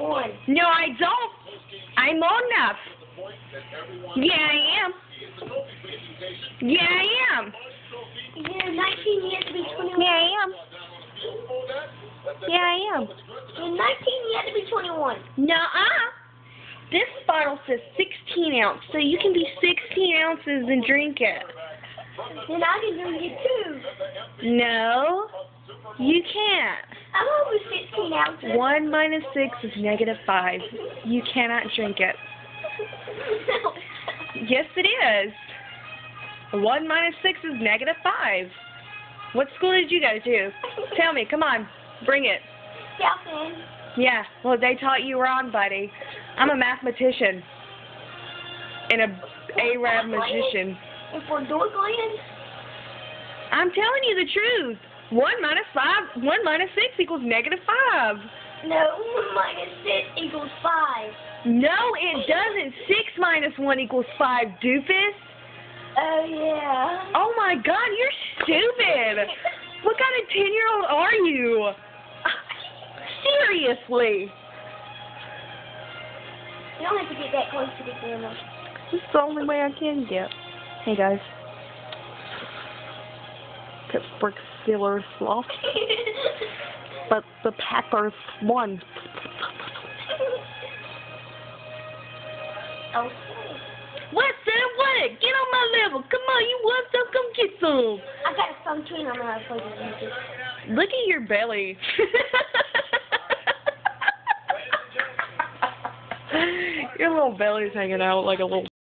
21. No, I don't. I'm old enough. Yeah, I am. Yeah, I am. You're 19, you have to be 21. Yeah, I am. Yeah, I am. You're 19, you have to be 21. Nuh-uh. This bottle says 16 ounce, so you can be 16 ounces and drink it. Then I can drink it too. No, you can't. I'm over 16 ounces. 1 minus 6 is -5. You cannot drink it. Yes, it is. 1 minus 6 is -5. What school did you go to? Tell me, come on, bring it. South End. Yeah, well, they taught you wrong, buddy. I'm a mathematician and a Arab magician. And for Dorkland? I'm telling you the truth. 1 minus 6 equals -5. No, 1 minus 6 equals 5. No, it doesn't. 6 minus 1 equals 5, doofus. Oh, yeah. Oh, my God, you're stupid. What kind of 10-year-old are you? Seriously. You don't have to get that close to the camera. This is the only way I can get. Hey, guys. Pittsburgh Steelers lost, but the Packers won. Oh. What, Sam? What? Get on my level. Come on, you want some? Come get some. I got some too, and I'm not supposed to use it. Look at your belly. Your little belly's hanging out like a little